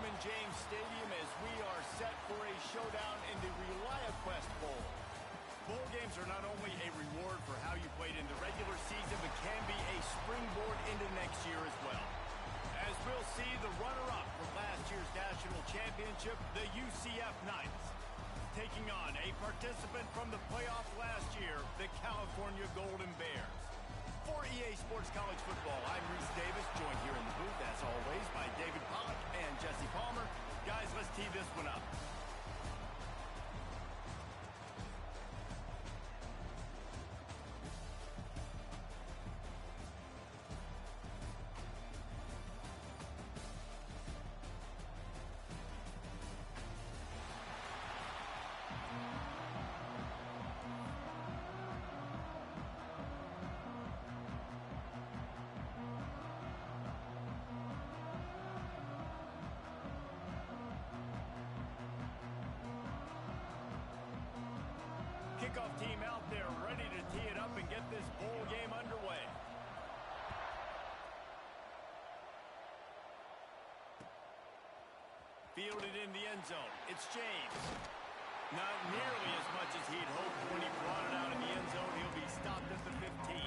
Raymond James Stadium as we are set for a showdown in the ReliaQuest Bowl. Bowl games are not only a reward for how you played in the regular season, but can be a springboard into next year as well. As we'll see, the runner-up from last year's national championship, the UCF Knights, taking on a participant from the playoff last year, the California Golden Bears. For EA Sports College Football, I'm Reese Davis, joined here in the booth, as always, by David Pollack and Jesse Palmer. Guys, let's tee this one up. Kickoff team out there ready to tee it up and get this bowl game underway. Fielded in the end zone. It's James. Not nearly as much as he'd hoped when he brought it out in the end zone. He'll be stopped at the 15.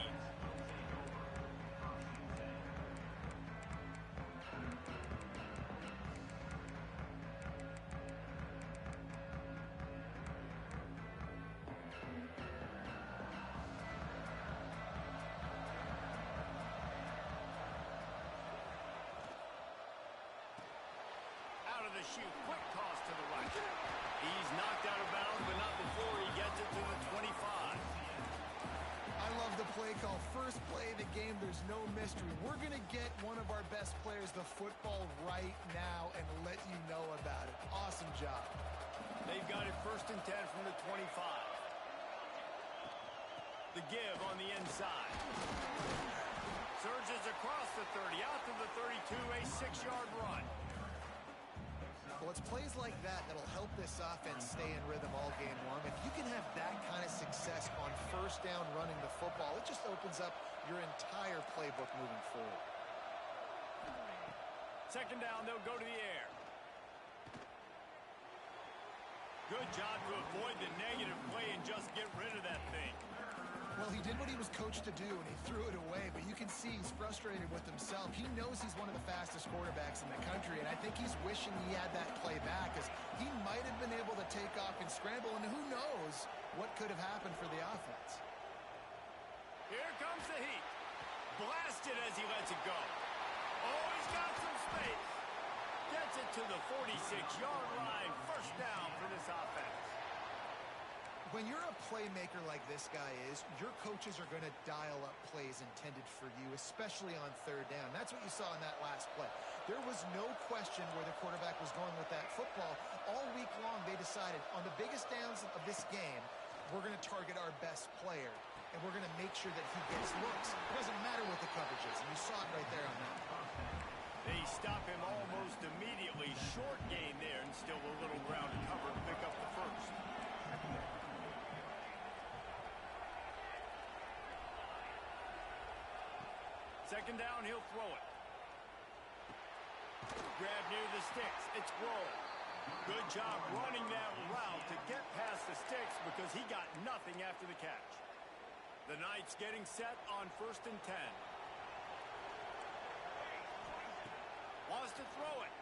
Shoot, quick toss to the right. He's knocked out of bounds, but not before he gets it to the 25. I love the play call. First play of the game, there's no mystery. We're going to get one of our best players the football right now and let you know about it. Awesome job. They've got it 1st and 10 from the 25. The give on the inside. Surges across the 30, out to the 32, a 6-yard run. Well, it's plays like that that'll help this offense stay in rhythm all game long. If you can have that kind of success on first down running the football, it just opens up your entire playbook moving forward. 2nd down, they'll go to the air. Good job to avoid the negative play and just get rid of that thing. Well, he did what he was coached to do, and he threw it away, but you can see he's frustrated with himself. He knows he's one of the fastest quarterbacks in the country, and I think he's wishing he had that play back, because he might have been able to take off and scramble, and who knows what could have happened for the offense. Here comes the heat. Blasted as he lets it go. Oh, he's got some space. Gets it to the 46-yard line. 1st down for this offense. When you're a playmaker like this guy is, your coaches are going to dial up plays intended for you, especially on 3rd down. That's what you saw in that last play. There was no question where the quarterback was going with that football. All week long, they decided on the biggest downs of this game, we're going to target our best player, and we're going to make sure that he gets looks. It doesn't matter what the coverage is, and you saw it right there on that. They stop him almost immediately. Short gain there, and still a little ground to cover to pick up the 1st. 2nd down, he'll throw it. Grab near the sticks. It's Grohl. Good job running that route to get past the sticks because he got nothing after the catch. The Knights getting set on 1st and 10. Wants to throw it.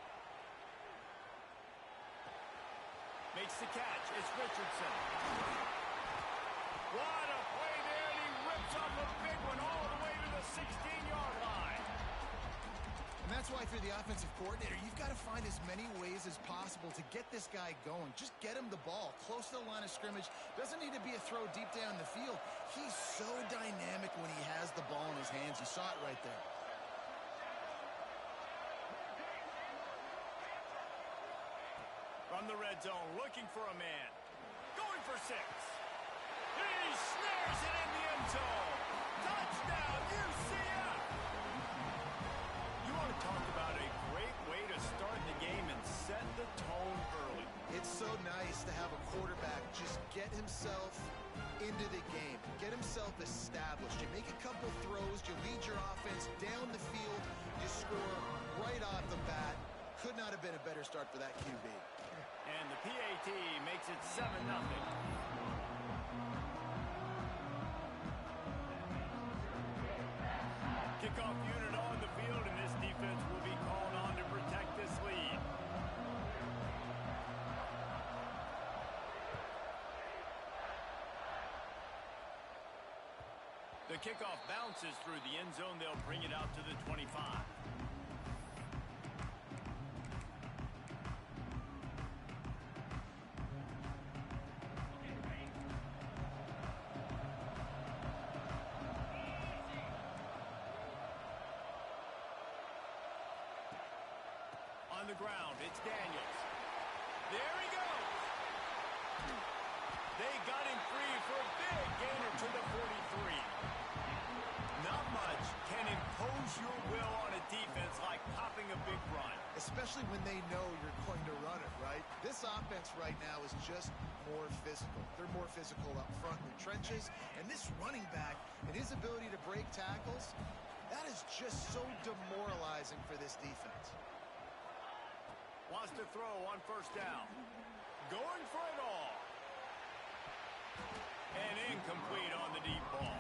Makes the catch. It's Richardson. What a play there, and he rips off a big one all the way to the 16-yard line. And that's why if you're the offensive coordinator, you've got to find as many ways as possible to get this guy going. Just get him the ball close to the line of scrimmage. Doesn't need to be a throw deep down the field. He's so dynamic when he has the ball in his hands. You saw it right there. From the red zone, looking for a man. Going for 6. He snares it in the end zone. Touchdown, UCF! You want to talk about a great way to start the game and set the tone early. It's so nice to have a quarterback just get himself into the game, get himself established. You make a couple throws, you lead your offense down the field, you score right off the bat. Could not have have been a better start for that QB. And the PAT makes it 7-0. Kickoff unit on the field, and this defense will be called on to protect this lead. The kickoff bounces through the end zone. They'll bring it out to the 25. On the ground, it's Daniels. There he goes. They got him free for a big gainer to the 43. Not much can impose your will on a defense like popping a big run. Especially when they know you're going to run it, right? This offense right now is just more physical. They're more physical up front in the trenches. And this running back and his ability to break tackles, that is just so demoralizing for this defense. Wants to throw on first down. Going for it all. And incomplete on the deep ball.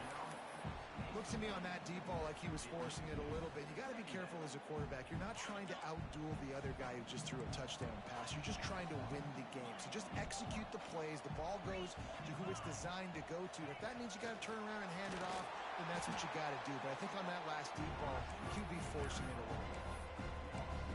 Looks to me on that deep ball like he was forcing it a little bit. You got to be careful as a quarterback. You're not trying to outduel the other guy who just threw a touchdown pass. You're just trying to win the game. So just execute the plays. The ball goes to who it's designed to go to. And if that means you got to turn around and hand it off, then that's what you got to do. But I think on that last deep ball, QB forcing it a little bit.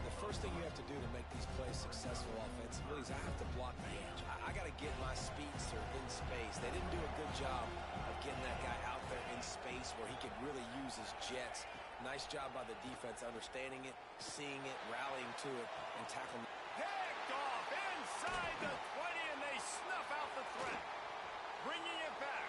The first thing you have to do to make these plays successful offensively is I have to block the edge. I got to get my speedster in space. They didn't do a good job of getting that guy out there in space where he could really use his jets. Nice job by the defense understanding it, seeing it, rallying to it, and tackling. Picked off inside the 20, and they snuff out the threat. Bringing it back.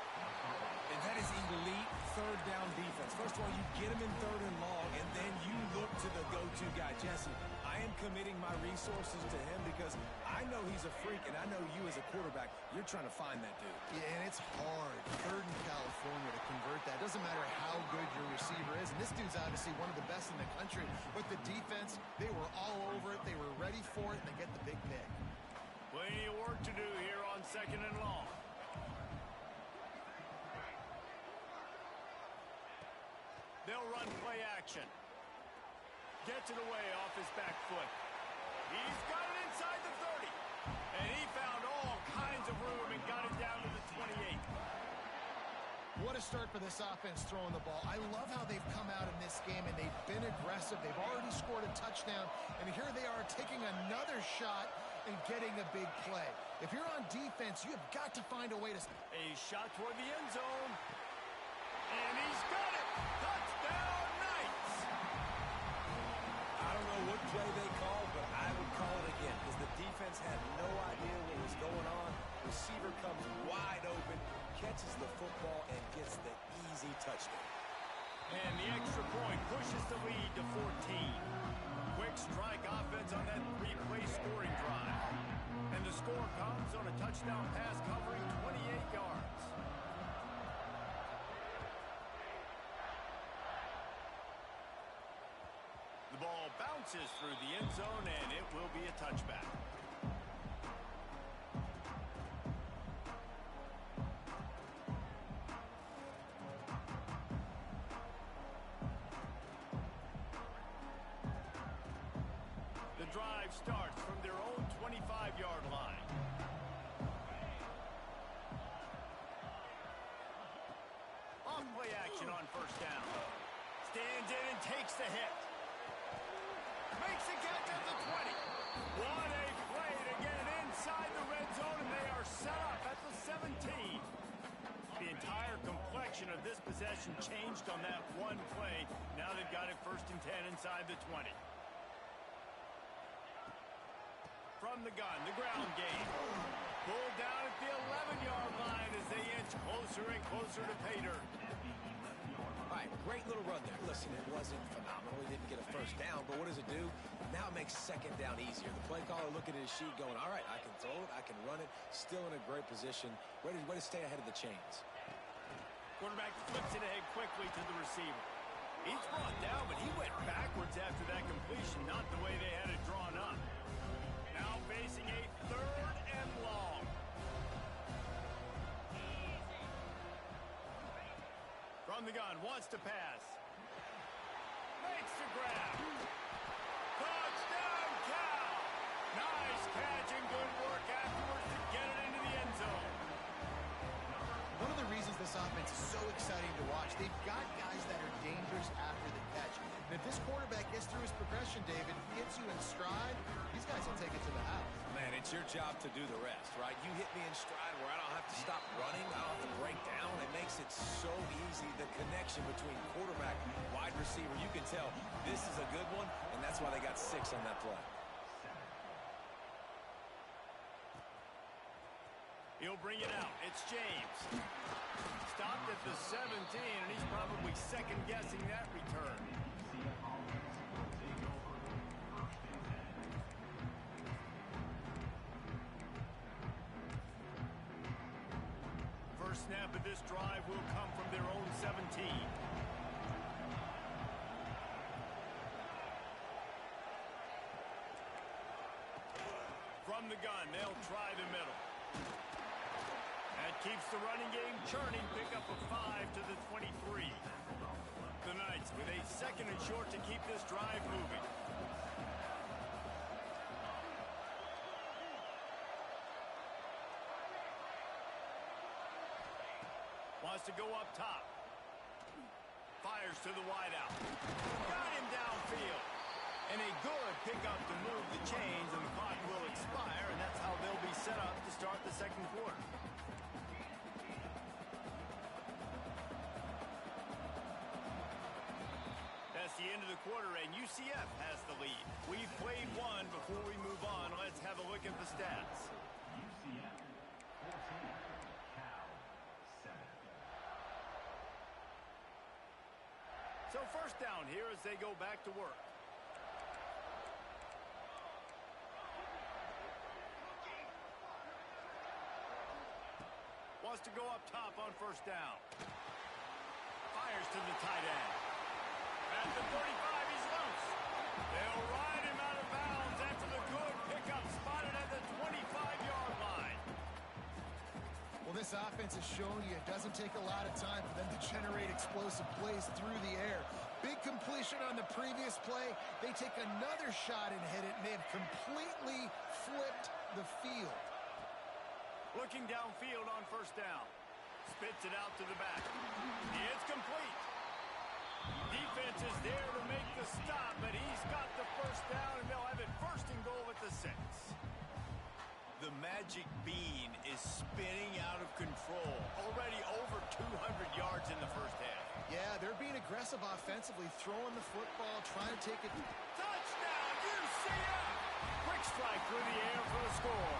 And that is elite third down defense. First of all, you get him in third and long, and then you look to the go-to guy. Jesse, I am committing my resources to him because I know he's a freak, and I know you as a quarterback, you're trying to find that dude. Yeah, and it's hard, third in California, to convert that. Doesn't matter how good your receiver is. And this dude's obviously one of the best in the country. But the defense, they were all over it. They were ready for it, and they get the big pick. Plenty of work to do here on second and long. They'll run play action. Gets it away off his back foot. He's got it inside the 30. And he found all kinds of room and got it down to the 28. What a start for this offense throwing the ball. I love how they've come out in this game, and they've been aggressive. They've already scored a touchdown, and here they are taking another shot and getting a big play. If you're on defense, you have got to find a way to... A shot toward the end zone. And he's got it. Touchdown, Knights. I don't know what play they called, but I would call it again because the defense had no idea what was going on. Receiver comes wide open, catches the football, and gets the easy touchdown. And the extra point pushes the lead to 14. Quick strike offense on that three-play scoring drive. And the score comes on a touchdown pass covering 28 yards. The ball bounces through the end zone, and it will be a touchback. The drive starts from their own 25-yard line. Off play action on first down. Stands in and takes the hit. Makes a catch at the 20. What a play to get it inside the red zone, and they are set up at the 17. The entire complexion of this possession changed on that one play. Now they've got it 1st and 10 inside the 20. From the gun, the ground game. Pulled down at the 11-yard line as they inch closer and closer to pay dirt. All right, great little run there. Listen, it wasn't phenomenal. He didn't get a first down, but what does it do? Now it makes second down easier. The play caller looking at his sheet going, all right, I can throw it, I can run it, still in a great position, ready to stay ahead of the chains. Quarterback flips it ahead quickly to the receiver. He's brought down, but he went backwards after that completion, not the way they had it drawn up. facing a 3rd and long. From the gun, wants to pass. Makes the grab. Touchdown, Cal! Nice catch and good work afterwards to get it into the end zone. One of the reasons this offense is so exciting to watch, they've got guys that are dangerous after the catch. And if this quarterback gets through his progression, David, gets you in stride, these guys will take it to the house. Man, it's your job to do the rest, right? You hit me in stride where I don't have to stop running. I don't have to break down. It makes it so easy, the connection between quarterback and wide receiver. You can tell this is a good one, and that's why they got 6 on that play. He'll bring it out. It's James. Stopped at the 17, and he's probably second-guessing that return. First snap of this drive will come from their own 17. From the gun, they'll try the middle. That keeps the running game churning. Pick up a 5 to the 23. The Knights with a 2nd and short to keep this drive moving. Wants to go up top. Fires to the wideout. Got him downfield. And a good pickup to move the chains, and the clock will expire, and that's how they'll be set up to start the 2nd quarter. That's the end of the quarter, and UCF has the lead. We've played one. Before we move on, let's have a look at the stats. UCF 14, Cal 7. So first down here as they go back to work. Wants to go up top on first down. Fires to the tight end. At the 35, he's loose. They'll ride him out of bounds after the good pickup spotted at the 25-yard line. Well, this offense has shown you it doesn't take a lot of time for them to generate explosive plays through the air. Big completion on the previous play. They take another shot and hit it, and they have completely flipped the field. Looking downfield on first down. Spits it out to the back. It's complete. Defense is there to make the stop, but he's got the first down, and they'll have it 1st and goal at the 6. The magic bean is spinning out of control. Already over 200 yards in the first half. Yeah, they're being aggressive offensively, throwing the football, trying to take it. Touchdown, UCF! Quick strike through the air for the score.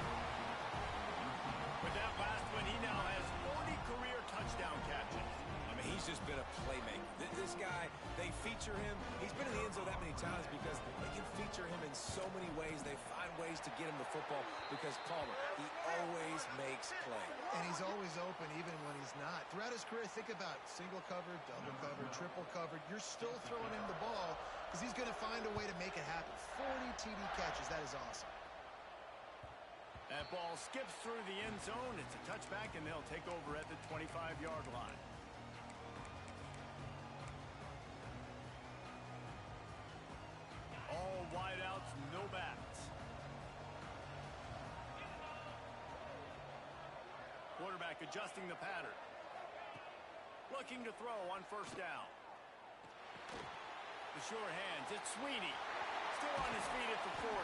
With that last one, he now has 40 career touchdown catches. I mean, he's just been a playmaker. This guy, they feature him. He's been in the end zone that many times because they can feature him in so many ways. They find ways to get him the football because Palmer, he always makes plays. And he's always open even when he's not. Throughout his career, think about single covered, double covered, triple covered. You're still throwing him the ball because he's going to find a way to make it happen. 40 TD catches. That is awesome. That ball skips through the end zone. It's a touchback, and they'll take over at the 25-yard line. All wideouts, no backs. Quarterback adjusting the pattern. Looking to throw on first down. The sure hands. It's Sweeney. Still on his feet at the 40.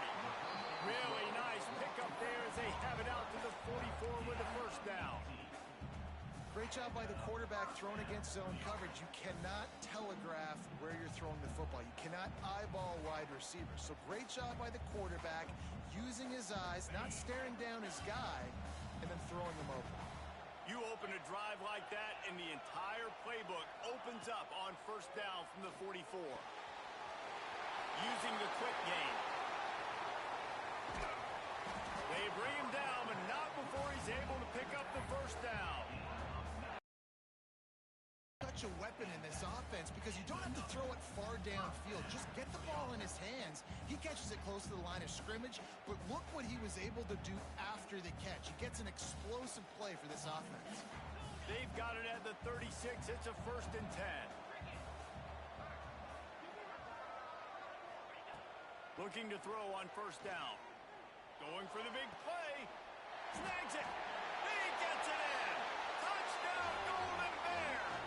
Really nice pickup there as they have it out to the 44 with the first down. Great job by the quarterback thrown against zone coverage. You cannot telegraph where you're throwing the football. You cannot eyeball wide receivers. So great job by the quarterback using his eyes, not staring down his guy, and then throwing him open. You open a drive like that, and the entire playbook opens up on first down from the 44. Using the quick game. They bring him down, but not before he's able to pick up the first down. Such a weapon in this offense because you don't have to throw it far downfield. Just get the ball in his hands. He catches it close to the line of scrimmage, but look what he was able to do after the catch. He gets an explosive play for this offense. They've got it at the 36. It's a 1st and 10. Looking to throw on 1st down. Going for the big play. Snags it. He gets it in. Touchdown, Golden Bears.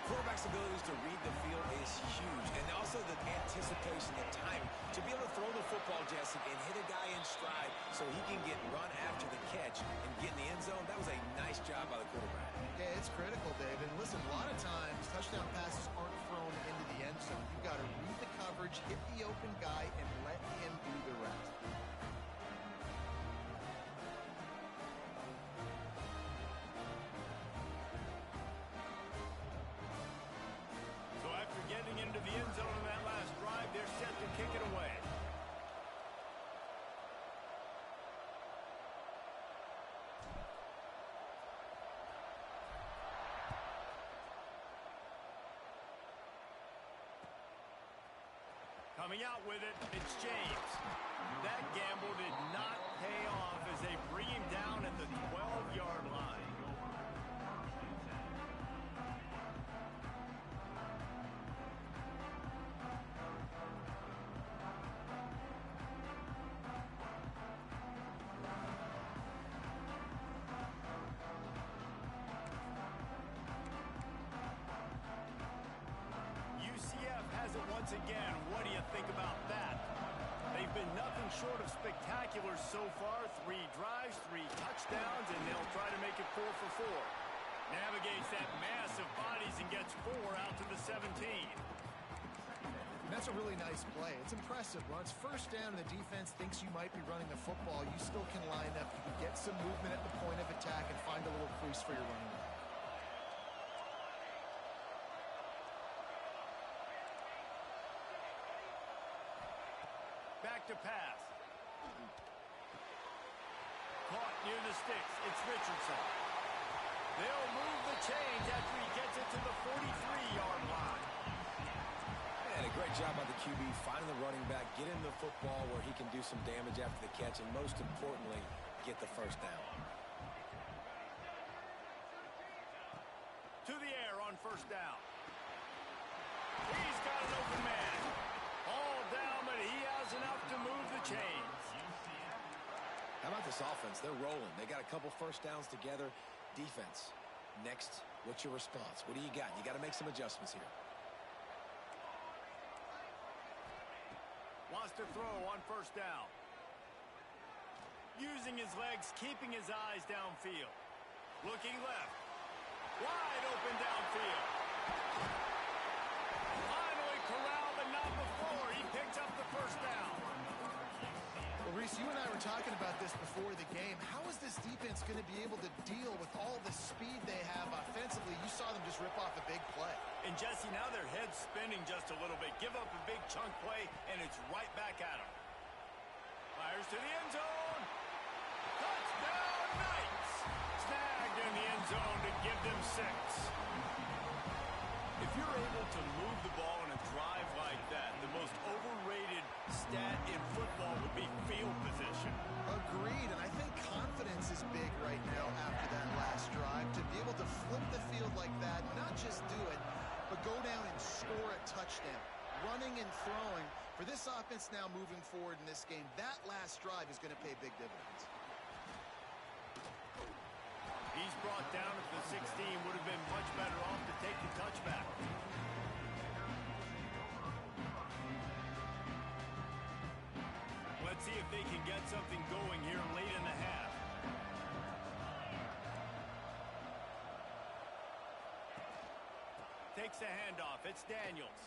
Quarterback's abilities to read the field is huge. And also the anticipation, the time to be able to throw the football, Jesse, and hit a guy in stride so he can get run after the catch and get in the end zone. That was a nice job by the quarterback. Yeah, it's critical, David. Listen, a lot of times touchdown passes aren't thrown into the end zone. You've got to read the coverage, hit the open guy, and let him do the rest. So after getting into the end zone in that last drive, they're set to kick it away. Coming out with it, it's James. That gamble did not pay off as they bring him down at the 12-yard line. UCF has it once again. What do you think about that? They've been nothing short of spectacular so far. 3 drives, 3 touchdowns, and they'll try to make it 4 for 4. Navigates that mass of bodies and gets 4 out to the 17. That's a really nice play. It's impressive. When it's 1st down and the defense thinks you might be running the football, you still can line up. You can get some movement at the point of attack and find a little crease for your running back. Back to pass. Caught near the sticks. It's Richardson. They'll move the chains after he gets it to the 43-yard line. And a great job by the QB finding the running back, get him the football where he can do some damage after the catch, and most importantly, get the 1st down. To the air on 1st down. He's got an open man. All down, but he has enough to move the chains. How about this offense? They're rolling. They got a couple 1st downs together. Defense, next, what's your response? What do you got? You got to make some adjustments here. Wants to throw on 1st down. Using his legs, keeping his eyes downfield. Looking left. Wide open downfield. Finally corralled, but not before. He picks up the 1st down. Well, Reese, you and I were talking about this before the game. How is this defense going to be able to deal with all the speed they have offensively? You saw them just rip off a big play. And Jesse, now their head's spinning just a little bit. Give up a big chunk play, and it's right back at them. Fires to the end zone. Touchdown, Knights! Snagged in the end zone to give them 6. If you're able to move the ball in a drive like that, the most overrated stat in football would be field position. Agreed, and I think confidence is big right now after that last drive. To be able to flip the field like that, not just do it, but go down and score a touchdown. Running and throwing. For this offense now moving forward in this game, that last drive is going to pay big dividends. He's brought down at the 16. Would have been much better off to take the touchback. Let's see if they can get something going here late in the half. Takes the handoff. It's Daniels.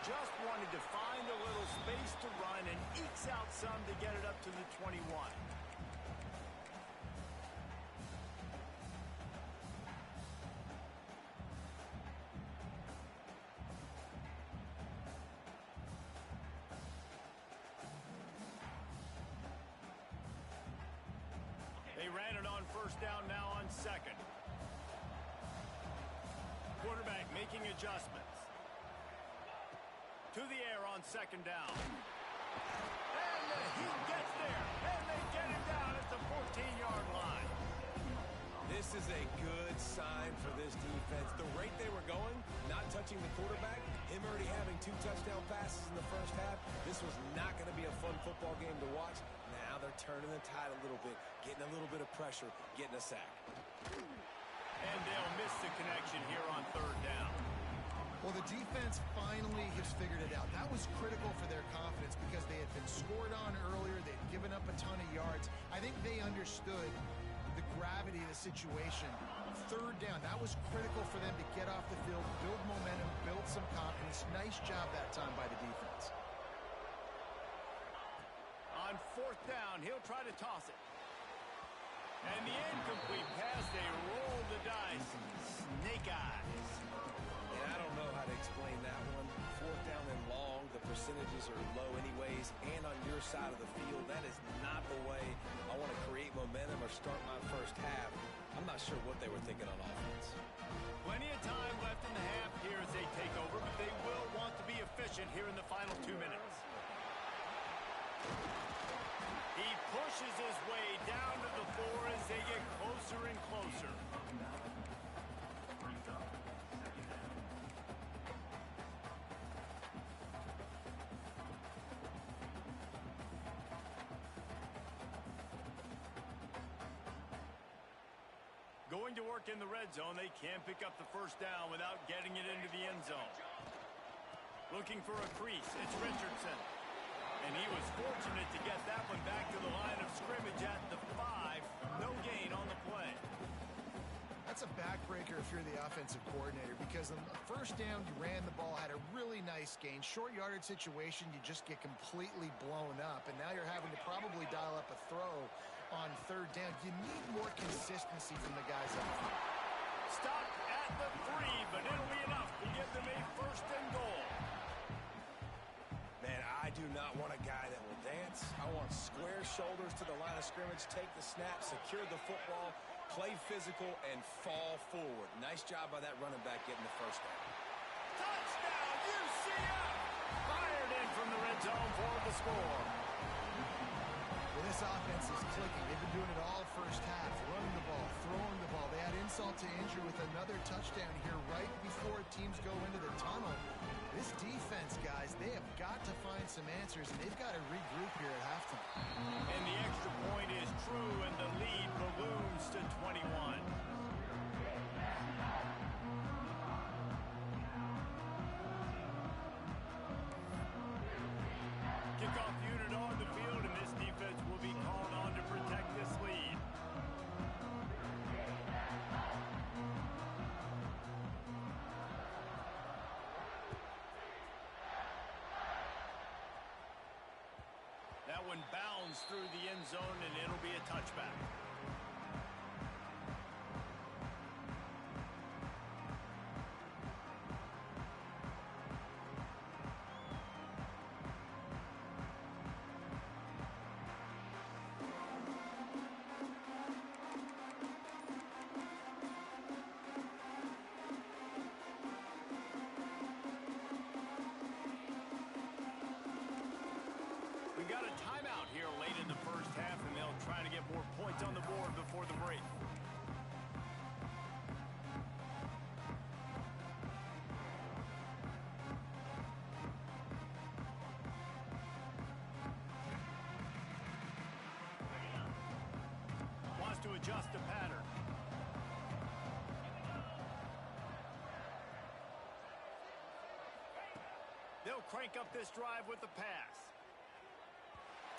Just wanted to find a little space to run and ekes out some to get it up to the 21. They ran it on 1st down, now on 2nd. Quarterback making adjustments. To the air on second down. And he gets there. And they get him down at the 14-yard line. This is a good sign for this defense. The rate they were going, not touching the quarterback, him already having 2 touchdown passes in the first half, this was not going to be a fun football game to watch. Now they're turning the tide a little bit, getting a little bit of pressure, getting a sack. And they'll miss the connection here on third down. Well, the defense finally has figured it out. That was critical for their confidence because they had been scored on earlier. They'd given up a ton of yards. I think they understood the gravity of the situation. Third down, that was critical for them to get off the field, build momentum, build some confidence. Nice job that time by the defense. On fourth down, he'll try to toss it. And the incomplete pass, they roll the dice. Snake eyes. And I don't know how to explain that one. Fourth down and long, the percentages are low anyways, and on your side of the field, that is not the way I want to create momentum or start my first half. I'm not sure what they were thinking on offense. Plenty of time left in the half here as they take over, but they will want to be efficient here in the final 2 minutes. He pushes his way down to the floor as they get closer and closer. Going to work in the red zone, they can't pick up the first down without getting it into the end zone. Looking for a crease, it's Richardson. And he was fortunate to get that one back to the line of scrimmage at the 5. No gain on the play. That's a backbreaker if you're the offensive coordinator because on the first down, you ran the ball, had a really nice gain. Short yardage situation, you just get completely blown up. And now you're having to probably dial up a throw on third down. You need more consistency from the guys up front. Stop at the 3, but it'll be enough to give them a first and goal. Man, I do not want a guy that will dance. I want square shoulders to the line of scrimmage, take the snap, secure the football, play physical, and fall forward. Nice job by that running back getting the first down. Touchdown, UCF! Fired in from the red zone for the score. Well, this offense is clicking. They've been doing it all first half, running the ball, throwing the ball. They had insult to injury with another touchdown here right before teams go into the tunnel. This defense, guys, they have got to find some answers, and they've got to regroup here at halftime. And the extra point is true, and the lead balloons to 21. Kickoff unit on the field, and this defense will be called on to protect this lead. That one bounds through the end zone, and it'll be a touchback. We got a timeout here late in the first half, and they'll try to get more points on the board before the break. Wants to adjust the pattern. They'll crank up this drive with the pass.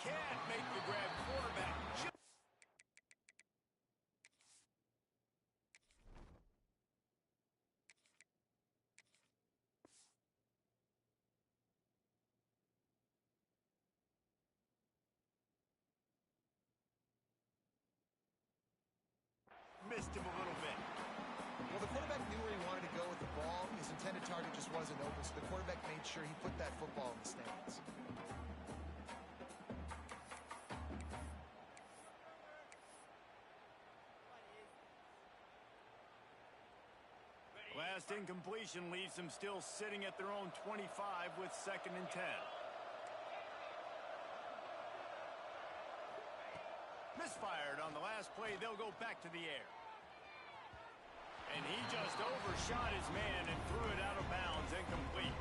Can't make the grab, quarterback. Missed him a little bit. Well, the quarterback knew where he wanted to go with the ball. His intended target just wasn't open, so the quarterback made sure he put that football in the stands. Well, last incompletion leaves them still sitting at their own 25 with 2nd and 10. Misfired on the last play. They'll go back to the air. And he just overshot his man and threw it out of bounds, incomplete.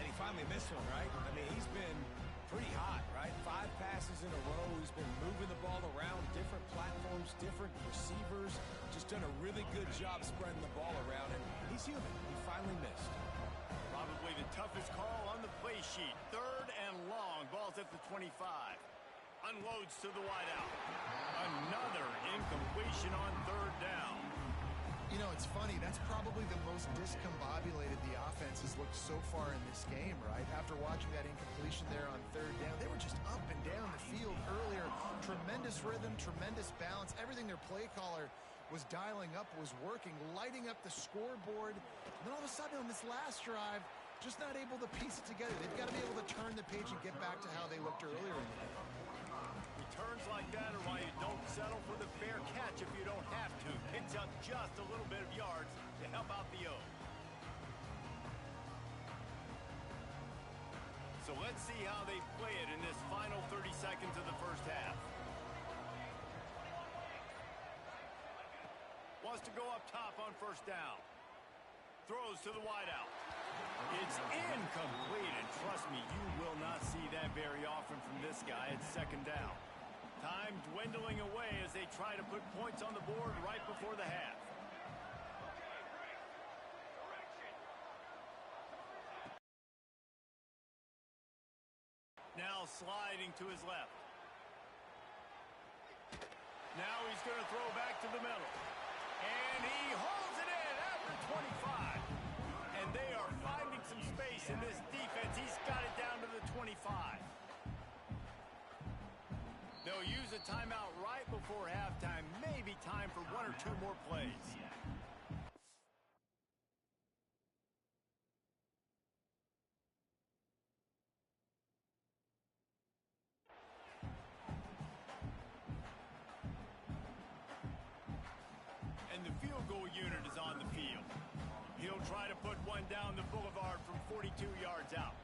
And he finally missed one, right? I mean, he's been pretty hot, right? 5 passes in a row. He's been moving the ball around, different platforms, different receivers. Just done a really good job spreading the ball around, and he's human. He finally missed. Probably the toughest call on the play sheet. 3rd and long. Ball's at the 25. Unloads to the wideout. Another incompletion on 3rd down. You know, it's funny. That's probably the most discombobulated the offense has looked so far in this game, right? After watching that incompletion there on 3rd down, they were just up and down the field earlier. Tremendous rhythm, tremendous balance. Everything their play caller was dialing up was working, lighting up the scoreboard. And then all of a sudden on this last drive, just not able to piece it together. They've got to be able to turn the page and get back to how they looked earlier in the game. Returns like that are why you don't settle for the fair catch if you don't have to. Picks up just a little bit of yards to help out the O. So let's see how they play it in this final 30 seconds of the first half. Wants to go up top on 1st down. Throws to the wideout. It's incomplete, and trust me, you will not see that very often from this guy. It's 2nd down. Time dwindling away as they try to put points on the board right before the half. Now sliding to his left. Now he's going to throw back to the middle. And he holds it in after 25. And they are finding some space in this defense. He's got it down to the 25. They'll use a timeout right before halftime. Maybe time for 1 or 2 more plays. And the field goal unit is on the field. He'll try to put one down the boulevard from 42 yards out.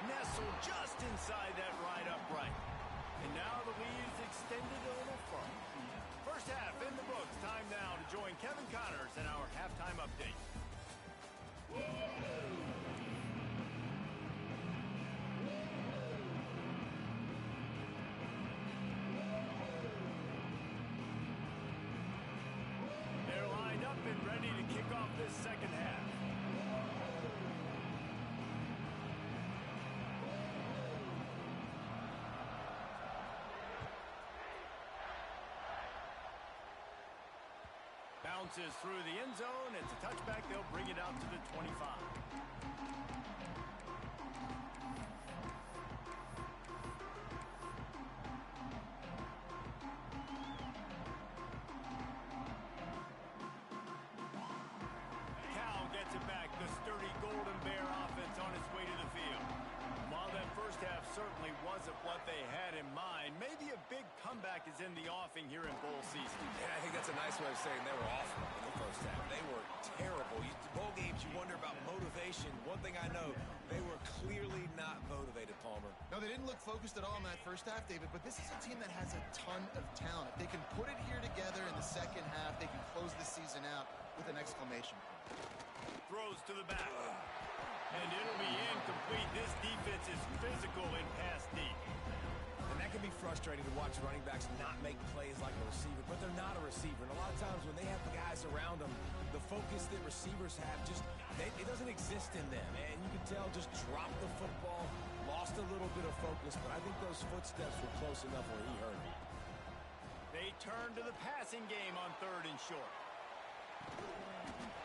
Nestled just inside that right upright. And now the lead is extended a little further. First half in the books. Time now to join Kevin Connors in our halftime update. They're lined up and ready to kick off this 2nd half. Bounces through the end zone. It's a touchback. They'll bring it out to the 25. Cal gets it back. The sturdy Golden Bear offense on its way to the field. While that first half certainly wasn't what they had in mind, maybe a big comeback is in the offing here in bowl season. Yeah, I think that's a nice way of saying they were awful in the first half. They were terrible. Bowl games, you wonder about motivation. One thing I know, they were clearly not motivated, Palmer. No, they didn't look focused at all in that first half, David, but this is a team that has a ton of talent. If they can put it here together in the 2nd half, they can close the season out with an exclamation point. Throws to the back. And it'll be incomplete. This defense is physical in pass deep. And that can be frustrating to watch running backs not make plays like a receiver, but they're not a receiver. And a lot of times when they have the guys around them, the focus that receivers have it doesn't exist in them. And you can tell just dropped the football, lost a little bit of focus, but I think those footsteps were close enough where he heard it. They turn to the passing game on 3rd and short.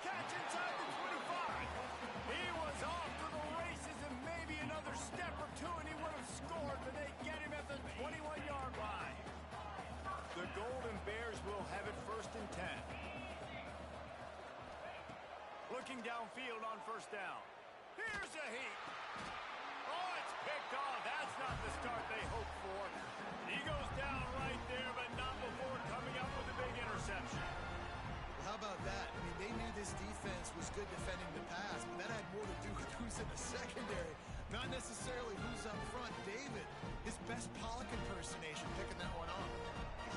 Catch inside the 25. He was off to the races and maybe another step or 2 and he would have scored, but they get him at the 21-yard line. The Golden Bears will have it 1st and 10. Looking downfield on 1st down. Here's a heat. Oh, it's picked off. That's not the start they hoped for. He goes down right there, but not before coming up with a big interception. Well, how about that? I mean, they knew this defense was good defending the pass, but that had more to do with who's in the secondary, not necessarily who's up front. David, his best Pollock impersonation, picking that one off.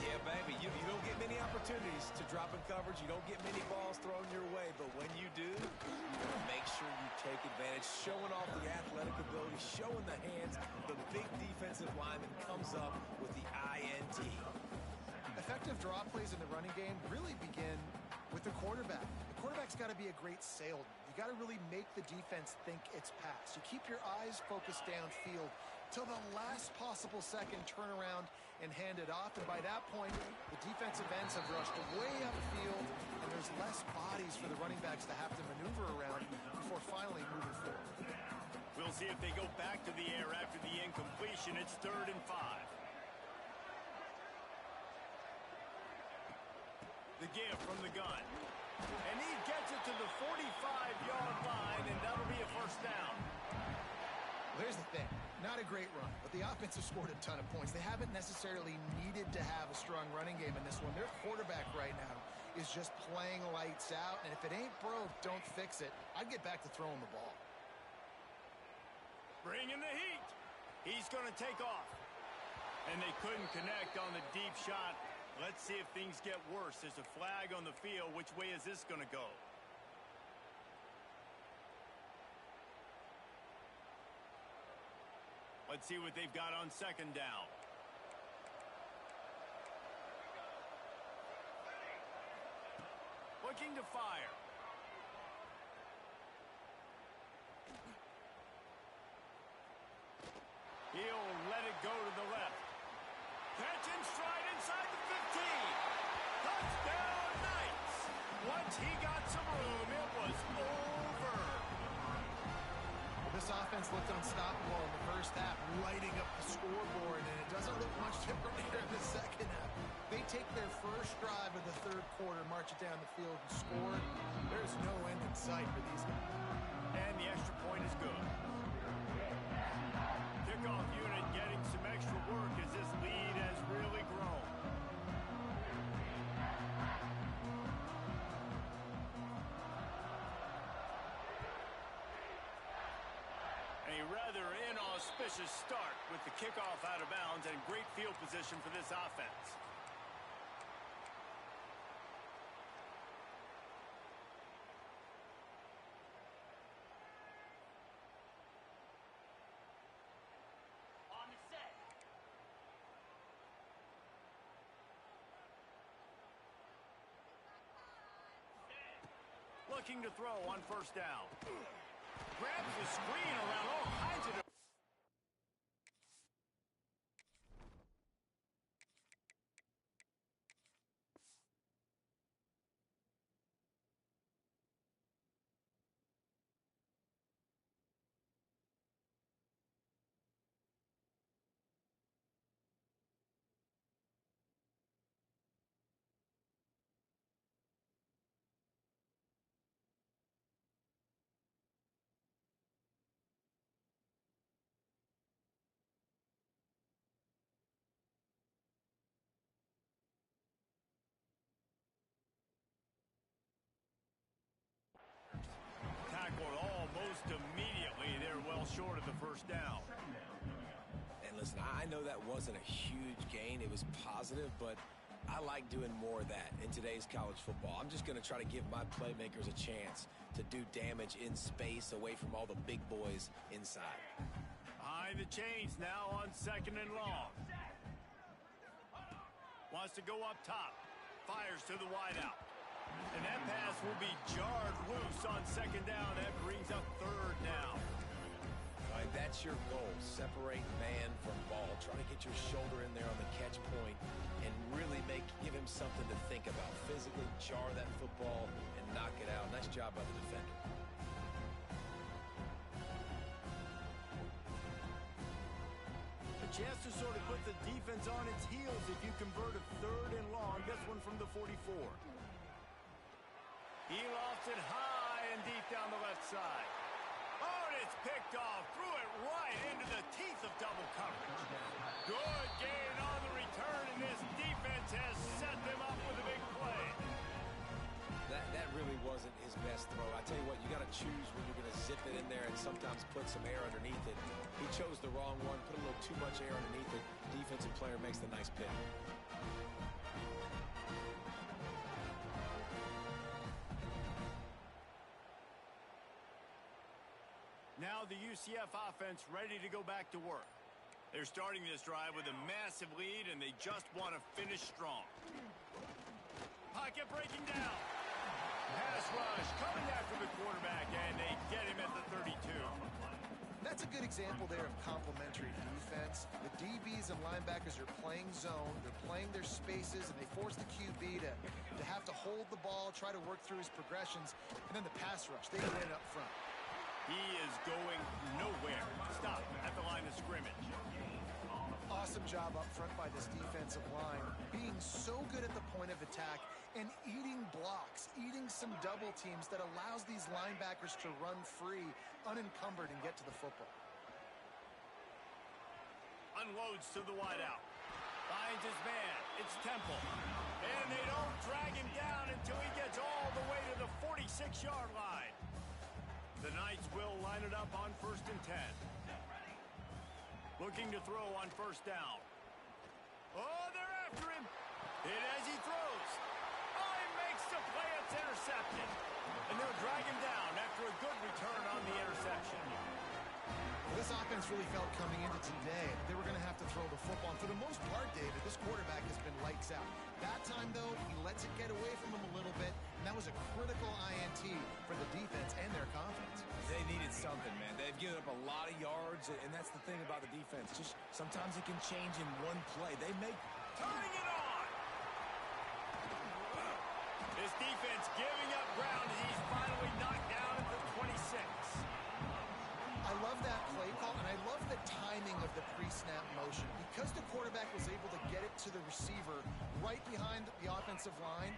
Yeah, baby, you don't get many opportunities to drop in coverage. You don't get many balls thrown your way, but when you do, you got to make sure you take advantage, showing off the athletic ability, showing the hands. The big defensive lineman comes up with the INT. Effective draw plays in the running game really begin with the quarterback. The quarterback's got to be a great salesman. You got to really make the defense think it's pass. You keep your eyes focused downfield till the last possible second, turn around and hand it off. And by that point, the defensive ends have rushed way upfield, and there's less bodies for the running backs to have to maneuver around before finally moving forward. We'll see if they go back to the air after the incompletion. It's 3rd and 5. The give from the gun. And he gets it to the 45-yard line, and that'll be a first down. Well, here's the thing. Not a great run, but the offense has scored a ton of points. They haven't necessarily needed to have a strong running game in this one. Their quarterback right now is just playing lights out, and if it ain't broke, don't fix it. I'd get back to throwing the ball. Bringing the heat. He's going to take off. And they couldn't connect on the deep shot. Let's see if things get worse. There's a flag on the field. Which way is this going to go? Let's see what they've got on 2nd down. Looking to fire. He'll let it go to the left. Catch and stride inside the 15. Touchdown, Knights. Once he got some room, it was over. This offense looked unstoppable in the first half, lighting up the scoreboard, and it doesn't look much different here in the second half. They take their first drive of the 3rd quarter, march it down the field, and score. There's no end in sight for these guys. And the extra point is good. Kickoff unit getting some extra work as this lead has really grown. A rather inauspicious start with the kickoff out of bounds and great field position for this offense. On the set. Looking to throw on 1st down. Grabs the screen around all kinds of... Tackled almost immediately. They're well short of the 1st down. And listen, I know that wasn't a huge gain. It was positive, but I like doing more of that in today's college football. I'm just going to try to give my playmakers a chance to do damage in space away from all the big boys inside. Behind the chains now on 2nd and long. Wants to go up top. Fires to the wideout. And that pass will be jarred loose on 2nd down. That brings up 3rd down. All right, that's your goal. Separate man from ball. Try to get your shoulder in there on the catch point and really give him something to think about. Physically jar that football and knock it out. Nice job by the defender. A chance to sort of put the defense on its heels if you convert a 3rd and long. This one from the 44. He lofts it high and deep down the left side. Oh, and it's picked off. Threw it right into the teeth of double coverage. Good gain on the return, and this defense has set them up with a big play. That really wasn't his best throw. I tell you what, you got to choose when you're going to zip it in there and sometimes put some air underneath it. He chose the wrong one, put a little too much air underneath it. Defensive player makes the nice pick. Now the UCF offense ready to go back to work. They're starting this drive with a massive lead, and they just want to finish strong. Pocket breaking down. Pass rush coming after the quarterback, and they get him at the 32. That's a good example there of complementary defense. The DBs and linebackers are playing zone, they're playing their spaces, and they force the QB to have to hold the ball, try to work through his progressions, and then the pass rush, they win up front. He is going nowhere. Stop at the line of scrimmage. Awesome job up front by this defensive line, being so good at the point of attack and eating blocks, eating some double teams that allows these linebackers to run free, unencumbered, and get to the football. Unloads to the wideout. Finds his man. It's Temple. And they don't drag him down until he gets all the way to the 46-yard line. The Knights will line it up on 1st and 10. Looking to throw on 1st down. Oh, they're after him. And as he throws, he makes the play. It's intercepted. And they'll drag him down after a good return on the interception. Well, this offense really felt coming into today they were going to have to throw the football. And for the most part, David, this quarterback has been lights out. That time, though, he lets it get away from him a little bit, and that was a critical INT for the defense and their confidence. They needed something, man. They've given up a lot of yards, and that's the thing about the defense. Just sometimes it can change in one play. They make... Turning it on! This defense giving up ground as he's finally knocked down at the 26. I love that play call, and I love the timing of the pre-snap motion. Because the quarterback was able to get it to the receiver right behind the offensive line,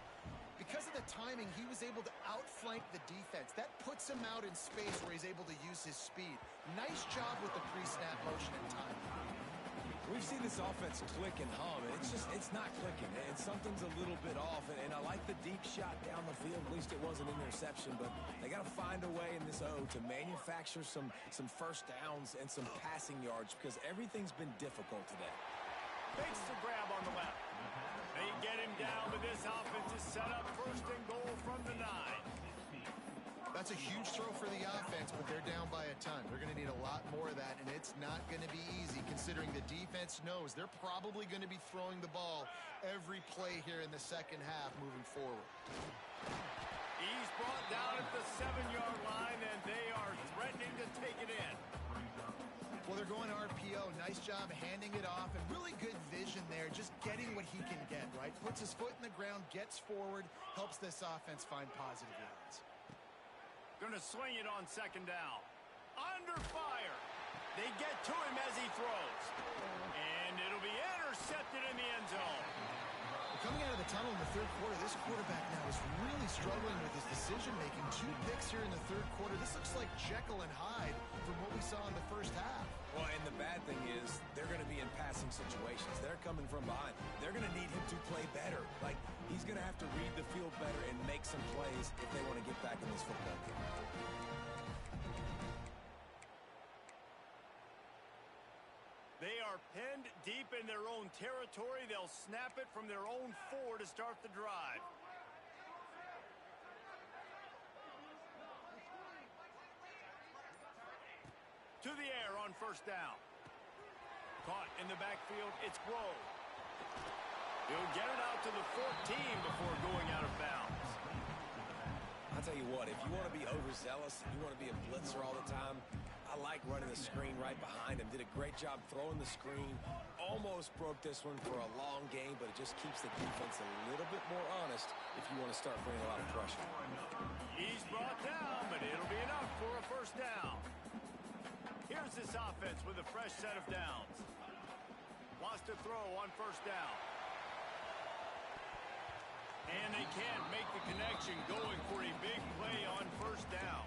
because of the timing, he was able to outflank the defense. That puts him out in space where he's able to use his speed. Nice job with the pre-snap motion and timing. We've seen this offense click and hum, and it's not clicking, and something's a little bit off, and I like the deep shot down the field. At least it wasn't an interception, but they got to find a way in this O to manufacture some first downs and some passing yards because everything's been difficult today. Fakes the grab on the left. They get him down, but this offense is set up 1st and goal from the 9. That's a huge throw for the offense, but they're down by a ton. They're going to need a lot more of that, and it's not going to be easy considering the defense knows they're probably going to be throwing the ball every play here in the second half moving forward. He's brought down at the 7-yard line, and they are threatening to take it in. Well, they're going RPO. Nice job handing it off, and really good vision there, just getting what he can get, right? Puts his foot in the ground, gets forward, helps this offense find positive yards. Going to swing it on 2nd down. Under fire. They get to him as he throws. And it'll be intercepted in the end zone. Coming out of the tunnel in the 3rd quarter, this quarterback now is really struggling with his decision-making. 2 picks here in the 3rd quarter. This looks like Jekyll and Hyde from what we saw in the 1st half. Well, and the bad thing is they're going to be in passing situations. They're coming from behind. They're going to need him to play better. Like, he's going to have to read the field better and make some plays if they want to get back in this football game. They are pinned deep in their own territory. They'll snap it from their own 4 to start the drive. To the air on 1st down. Caught in the backfield, it's Grove. He'll get it out to the 14 before going out of bounds. I'll tell you what, if you want to be overzealous, you want to be a blitzer all the time, I like running the screen right behind him. Did a great job throwing the screen. Almost broke this one for a long game, but it just keeps the defense a little bit more honest if you want to start bringing a lot of pressure. He's brought down, but it'll be enough for a 1st down. Here's this offense with a fresh set of downs. Wants to throw on 1st down. And they can't make the connection, going for a big play on 1st down.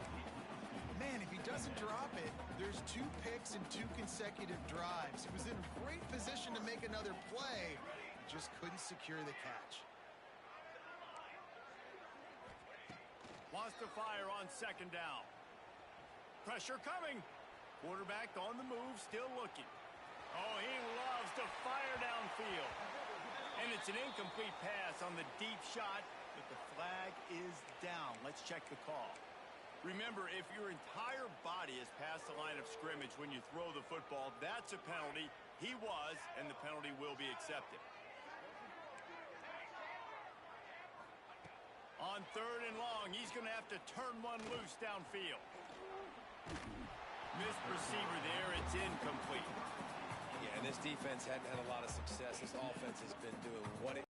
Man, if he doesn't drop it, There's 2 picks and 2 consecutive drives. He was in great position to make another play. Just couldn't secure the catch. Wants to fire on second down. Pressure coming. Quarterback on the move, still looking. Oh, he loves to fire downfield. And it's an incomplete pass on the deep shot, but the flag is down. Let's check the call. Remember, if your entire body is past the line of scrimmage when you throw the football, that's a penalty. He was, and the penalty will be accepted. On third and long, he's going to have to turn one loose downfield. Missed receiver there. It's incomplete. Yeah, and this defense hadn't had a lot of success. This offense has been doing what it...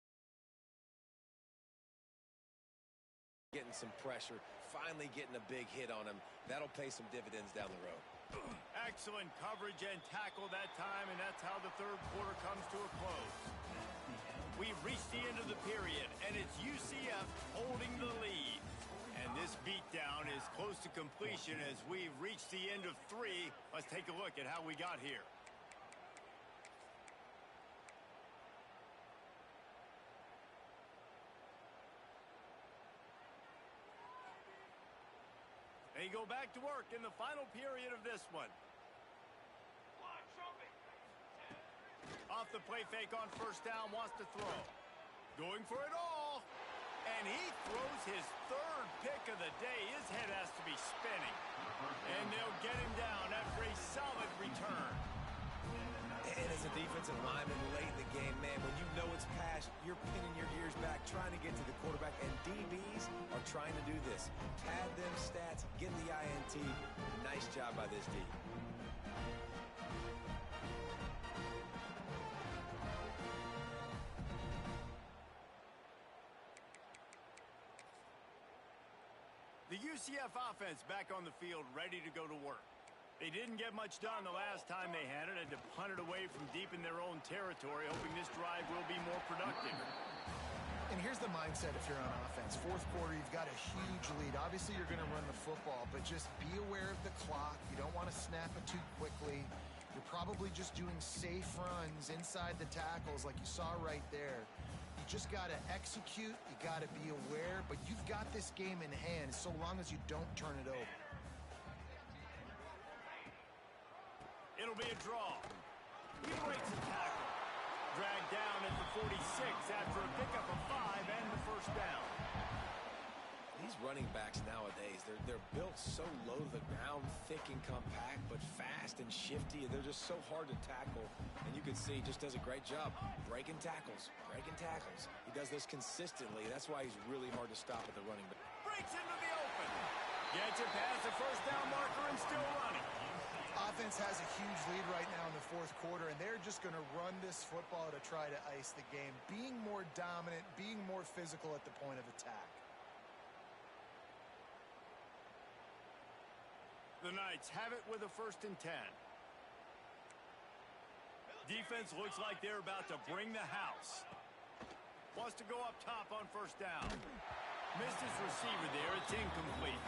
Getting some pressure, finally getting a big hit on him. That'll pay some dividends down the road. Excellent coverage and tackle that time, and that's how the third quarter comes to a close. We've reached the end of the period, and it's UCF holding the lead. And this beatdown is close to completion as we've reached the end of 3. Let's take a look at how we got here. They go back to work in the final period of this one. Off the play fake on first down, wants to throw. Going for it all. And he throws his third pick of the day. His head has to be spinning. And they'll get him down after a solid return. And as a defensive lineman late in the game, man, when you know it's past, you're pinning your ears back, trying to get to the quarterback. And DBs are trying to do this. Pad them stats, get the INT. Nice job by this D. The UCF offense back on the field, ready to go to work. They didn't get much done the last time they had it, had to punt it away from deep in their own territory, hoping this drive will be more productive. And here's the mindset if you're on offense. Fourth quarter, you've got a huge lead. Obviously, you're going to run the football, but just be aware of the clock. You don't want to snap it too quickly. You're probably just doing safe runs inside the tackles like you saw right there. You just got to execute. You got to be aware, but you've got this game in hand so long as you don't turn it over. It'll be a draw. He breaks the tackle. Dragged down at the 46 after a pickup of 5 and the first down. These running backs nowadays, they're built so low to the ground, thick and compact, but fast and shifty. They're just so hard to tackle. And you can see he just does a great job breaking tackles, breaking tackles. He does this consistently. That's why he's really hard to stop at the running back. Breaks into the open. Gets it past the first down marker and still running. Offense has a huge lead right now in the fourth quarter, and they're just going to run this football to try to ice the game, being more dominant, being more physical at the point of attack. The Knights have it with a 1st and 10. Defense looks like they're about to bring the house. Wants to go up top on first down. Missed his receiver there. It's incomplete.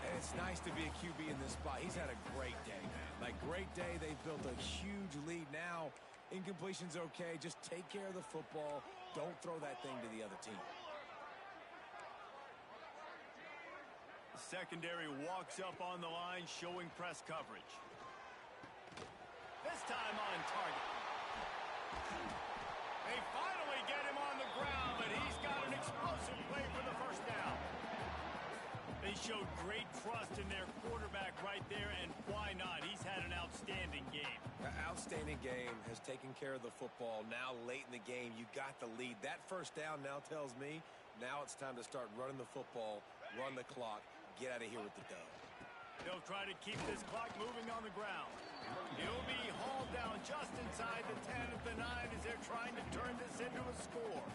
And it's nice to be a QB in this spot. He's had a great day, man. Like, great day. They've built a huge lead. Now, incompletion's okay. Just take care of the football. Don't throw that thing to the other team. The secondary walks up on the line, showing press coverage. This time on target. They finally get him on the ground, but he's got an explosive play for the first down. They showed great trust in their quarterback right there, and why not? He's had an outstanding game. Outstanding game, has taken care of the football. Now late in the game, you got the lead. That first down now tells me now it's time to start running the football, run the clock, get out of here with the dub. They'll try to keep this clock moving on the ground. He'll be hauled down just inside the 10 of the 9 as they're trying to turn this into a score.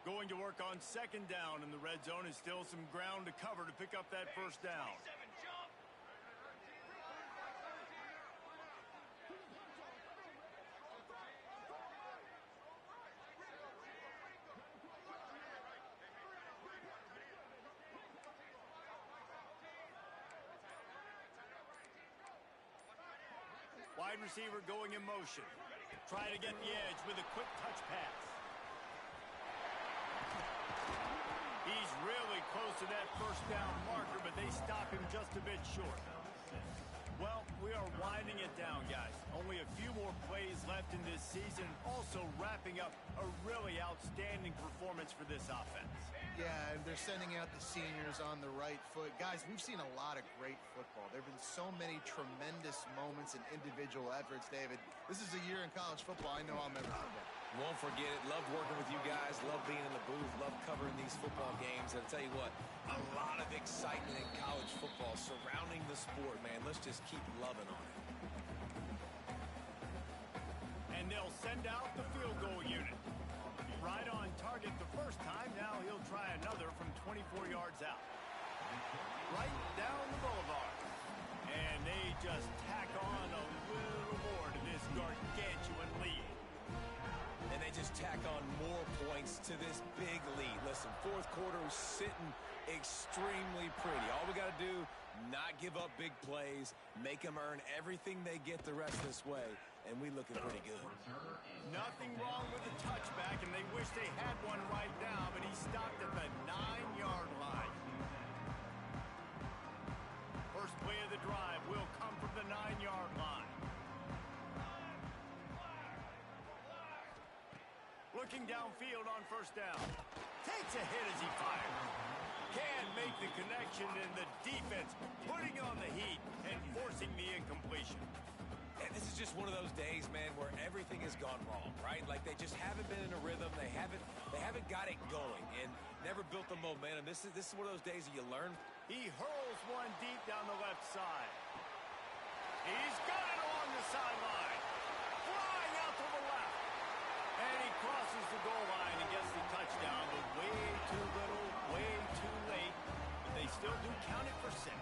Going to work on second down in the red zone, is still some ground to cover to pick up that first down. wide receiver going in motion. Try to get the edge with a quick touch pass. He's really close to that first down marker, but they stop him just a bit short. Well, we are winding it down, guys. Only a few more plays left in this season. Also wrapping up a really outstanding performance for this offense. Yeah, and they're sending out the seniors on the right foot. Guys, we've seen a lot of great football. There have been so many tremendous moments and individual efforts, David. This is a year in college football I know I'll never forget. Won't forget it. Love working with you guys. Love being in the booth. Love covering these football games. And I'll tell you what, a lot of excitement in college football surrounding the sport, man. Let's just keep loving on it. And they'll send out the field goal unit. Right on target the first time. Now he'll try another from 24 yards out. Right down the boulevard. And they just tack on a little more to this gargantuan lead. And they just tack on more points to this big lead. Listen, fourth quarter is sitting extremely pretty. All we got to do, not give up big plays, make them earn everything they get the rest of this way, and we looking pretty good. Nothing wrong with the touchback, and they wish they had one right now, but he stopped at the 9-yard line. First play of the drive will come from the 9-yard line. Looking downfield on first down. Takes a hit as he fires. Can't make the connection, and the defense putting on the heat and forcing the incompletion. And this is just one of those days, man, where everything has gone wrong, right? Like they just haven't been in a rhythm. They haven't got it going and never built the momentum. This is one of those days that you learn. He hurls one deep down the left side. He's got it along the sideline. Flying out to the left. And he crosses the goal line and gets the touchdown, but way too little, way too late. But they still do count it for 6.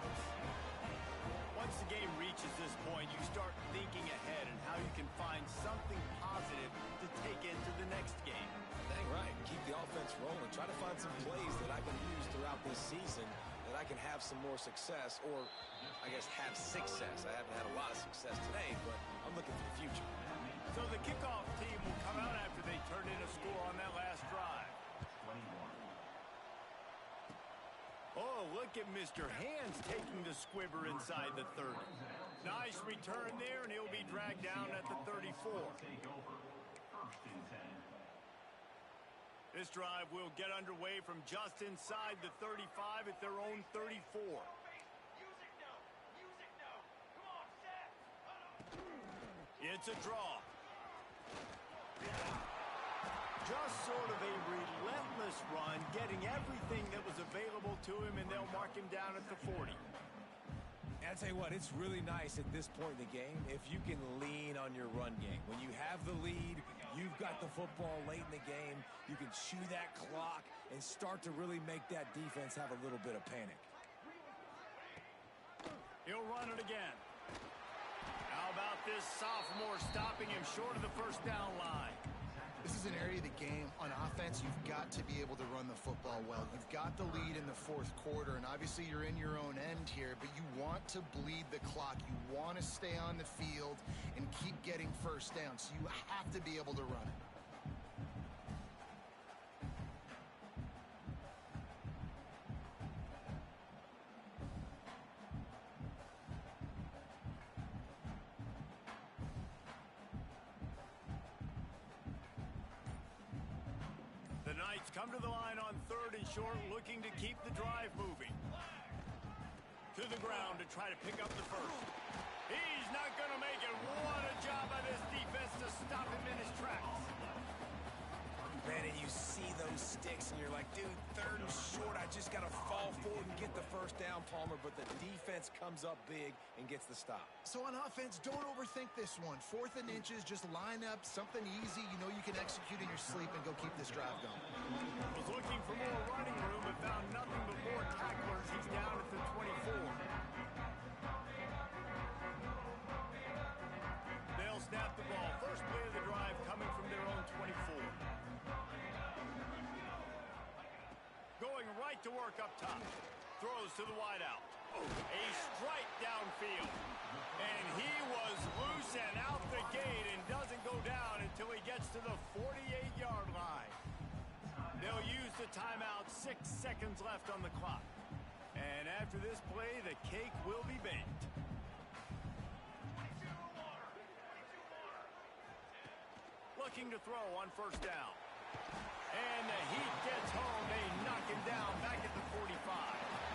Once the game reaches this point, you start thinking ahead and how you can find something positive to take into the next game. Dang right. Keep the offense rolling. Try to find some plays that I can use throughout this season that I can have some more success, or I guess have success. I haven't had a lot of success today, but I'm looking for the future. So the kickoff team will come out after they turn in a score on that last drive. Oh, look at Mr. Hands taking the squibber inside the 30. Nice return there, and he'll be dragged down at the 34. This drive will get underway from just inside the 35 at their own 34. It's a draw. Just sort of a relentless run, getting everything that was available to him, and they'll mark him down at the 40. And I'll tell you what, it's really nice at this point in the game if you can lean on your run game. When you have the lead, you've got the football late in the game, you can chew that clock and start to really make that defense have a little bit of panic. He'll run it again. How about this sophomore stopping him short of the first down line? This is an area of the game. On offense, you've got to be able to run the football well. You've got the lead in the fourth quarter, and obviously you're in your own end here, but you want to bleed the clock. You want to stay on the field and keep getting first down, so you have to be able to run it. The Knights come to the line on 3rd and short, looking to keep the drive moving. To the ground to try to pick up the first. He's not going to make it. What a job by this defense to stop him in his tracks. Man, and you see those sticks, and you're like, dude, 3rd and short, I just got to fall forward and get the first down, Palmer, but the defense comes up big and gets the stop. So on offense, don't overthink this one. 4th and inches, just line up something easy you know you can execute in your sleep and go keep this drive going. Was looking for more running room, but found nothing but more tacklers. He's down at the 24. They'll snap the ball. First play of the drive coming from their own 24. Going right to work up top. Throws to the wideout. A strike downfield. And he was loose sent out the gate and doesn't go down until he gets to the 48-yard line. They'll use the timeout, 6 seconds left on the clock. And after this play, the cake will be baked. Looking to throw on first down. And the Heat gets home. They knock him down back at the 45.